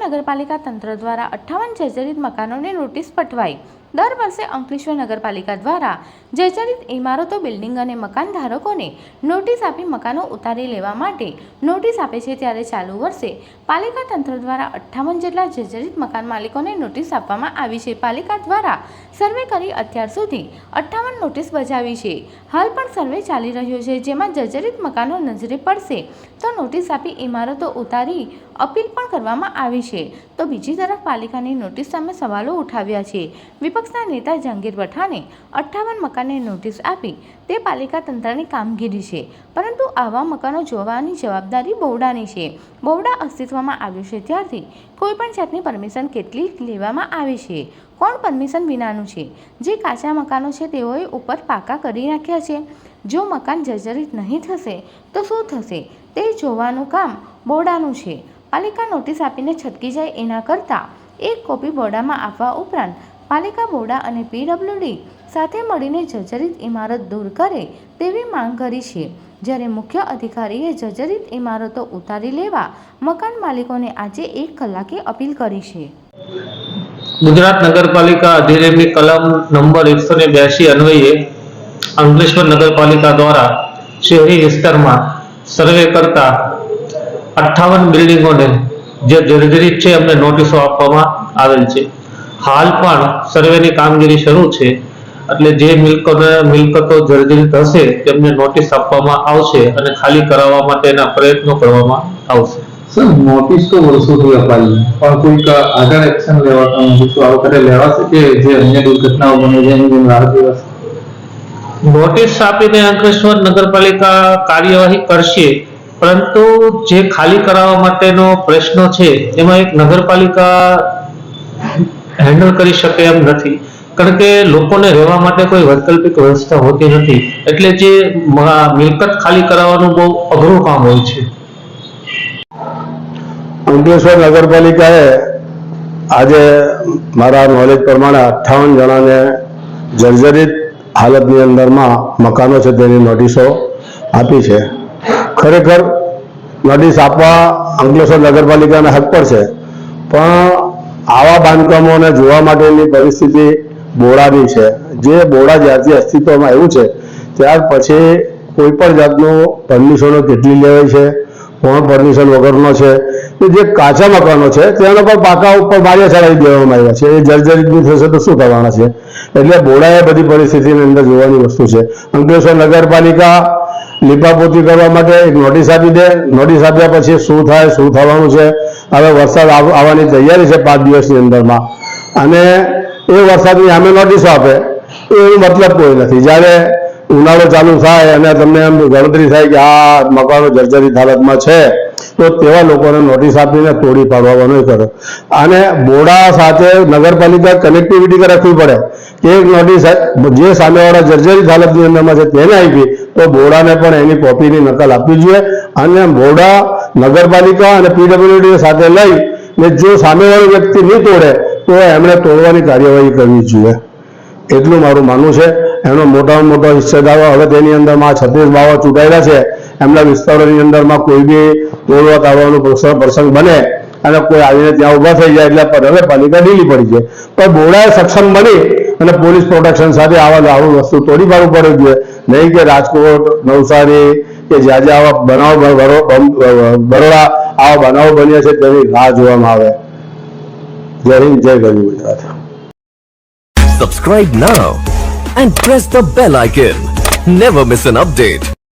નગરપાલિકા તંત્ર દ્વારા 58 જર્જરિત મકાનોને નોટિસ પઠવાઈ। દર વર્ષે અંકલેશ્વર નગરપાલિકા દ્વારા જર્જરિત ઇમારતો, બિલ્ડિંગ અને મકાન ધારકોને નોટિસ આપી મકાનો ઉતારી લેવા માટે નોટિસ આપે છે, ત્યારે ચાલુ વર્ષે પાલિકા તંત્ર દ્વારા 58 જેટલા જર્જરિત મકાન માલિકોને નોટિસ આપવામાં આવી છે। પાલિકા દ્વારા સર્વે કરી અત્યાર સુધી 58 નોટિસ બજાવી છે। હાલ પણ સર્વે ચાલી રહ્યો છે, જેમાં જર્જરિત મકાનો નજરે પડશે તો નોટિસ આપી ઇમારતો ઉતારી અપીલ પણ કરવામાં આવી છે। તો બીજી તરફ પાલિકાની નોટિસ સામે સવાલો ઉઠાવ્યા છે। વિપક્ષના નેતા જહાંગીર પઠાણે 58 મકાનને નોટિસ આપી તે પાલિકા તંત્રની કામગીરી છે, પરંતુ આવા મકાનો જોવાની જવાબદારી બોવડાની છે। બોવડા અસ્તિત્વમાં આવ્યું છે ત્યારથી કોઈપણ જાતની પરમિશન કેટલી લેવામાં આવી છે, કોણ પરમિશન વિનાનું છે? જે કાચા મકાનો છે તેઓએ ઉપર પાકા કરી નાખ્યા છે। જો મકાન જર્જરિત નહીં થશે તો શું થશે તે જોવાનું કામ બોવડાનું છે। પાલિકા નોટિસ આપીને છટકી જાય એના કરતાં એક કોપી બોવડામાં આપવા ઉપરાંત પાલિકા, બોવડા અને પીડબ્લ્યુડી સાથે મળીને જર્જરિત ઇમારત દૂર કરે તેવી માંગ કરી છે, જ્યારે મુખ્ય અધિકારીએ જર્જરિત ઇમારતો ઉતારી લેવા મકાન માલિકોને આજે 1 કલાકે અપીલ કરી છે। ગુજરાત નગરપાલિકા અધિનિયમની કલમ નંબર 182 અન્વયે અંકલેશ્વર નગરપાલિકા દ્વારા શહેરી વિસ્તારમાં સર્વે કરતા 58 બિલ્ડિંગોને જે જર્જરિત છે એમને નોટિસો આપવામાં આવેલ છે। હાલ પણ સર્વેની કામગીરી શરૂ છે, એટલે જે મિલકતો જર્જરિત હશે તેમને નોટિસ આપવામાં આવશે અને ખાલી કરાવવા માટેના પ્રયત્નો કરવામાં આવશે। સર, નોટિસ તો વર્ષોથી અપાઈ પણ કોઈક આગળ એક્શન લેવાતા નથી, તો આ વખતે લેવાશે કે જે અન્ય દુર્ઘટનાઓ બને છે એની રાહ જોવાશે? નોટિસ આપીને અંકલેશ્વર નગરપાલિકા કાર્યવાહી કરશે, પરંતુ જે ખાલી કરાવવા માટેનો પ્રશ્ન છે એમાં એક નગરપાલિકા હેન્ડલ કરી શકે એમ નથી, કારણ કે લોકોને રહેવા માટે કોઈ વૈકલ્પિક વ્યવસ્થા હોતી નથી, એટલે જે મિલકત ખાલી કરાવવાનું બહુ અઘરું કામ હોય છે। અંકલેશ્વર નગરપાલિકાએ આજે મારા નોલેજ પ્રમાણે 58 જણાને જર્જરિત હાલતની અંદરમાં મકાનો છે તેની નોટિસો આપી છે। ખરેખર નોટિસ આપવા અંકલેશ્વર નગરપાલિકાના હક પર છે, પણ આવા બાંધકામોને જોવા માટેની પરિસ્થિતિ બોવડાની છે। જે બોવડા જ્યારથી અસ્તિત્વમાં આવ્યું છે ત્યાર પછી કોઈ પણ જાતનું પરમિશનો કેટલી લેવાય છે, કોણ પરમિશન વગરનો છે, જે કાચા મકાનો છે તેના પર પાકા ઉપર બારીયા ચડાવી દેવામાં આવ્યા છે, એ જર્જરિત બી થશે તો શું થવાના છે? એટલે બોવડાએ બધી પરિસ્થિતિની અંદર જોવાની વસ્તુ છે। અંકલેશ્વર નગરપાલિકા લીપાપોતી કરવા માટે એક નોટિસ આપી દે, નોટિસ આપ્યા પછી શું થાય, શું થવાનું છે? હવે વરસાદ આવવાની તૈયારી છે 5 દિવસની અંદરમાં, અને એ વરસાદની સામે નોટિસો આપે એનો મતલબ કોઈ નથી। જ્યારે ઉનાળો ચાલુ થાય અને તમને એમ ગણતરી થાય કે આ મકાનો જર્જરિત હાલતમાં છે, તો તેવા લોકોને નોટિસ આપીને તોડી પાડવા નહીં કરે। અને બોવડા સાથે નગરપાલિકા કનેક્ટિવિટી રાખવી પડે કે એક નોટિસ જે સામેવાળા જર્જરિત હાલતની અંદરમાં છે તેને આપી તો બોવડાને પણ એની કોપીની નકલ આપવી જોઈએ, અને બોવડા નગરપાલિકા અને પીડબ્લ્યુડી સાથે લઈને જો સામેવાળો વ્યક્તિ નહીં તોડે તો એમણે તોડવાની કાર્યવાહી કરવી જોઈએ, એટલું મારું માનવું છે। એનો મોટામાં મોટો હિસ્સેદારો હવે તેની અંદરમાં 36 બાવા ચૂંટાયેલા છે, એમના વિસ્તારોની અંદરમાં કોઈ બી તોડવા કાઢવાનો પ્રસંગ બને અને કોઈ આવીને ત્યાં ઊભા થઈ જાય એટલે હવે પાલિકા ઢીલી પડી છે, પણ બોવડાએ સક્ષમ બની અને પોલીસ પ્રોટેક્શન સાથે આવું વસ્તુ તોડી પાડવું પડે જોઈએ, નહીં કે રાજકોટ, નવસારી કે જ્યાં જ્યાં આવા બનાવો બરોડા આવા બનાવો બન્યા છે તેની રાહ જોવામાં આવે। જય હિન્દ, જય ગરવી Gujarat. Subscribe now and press the bell icon. Never miss an update.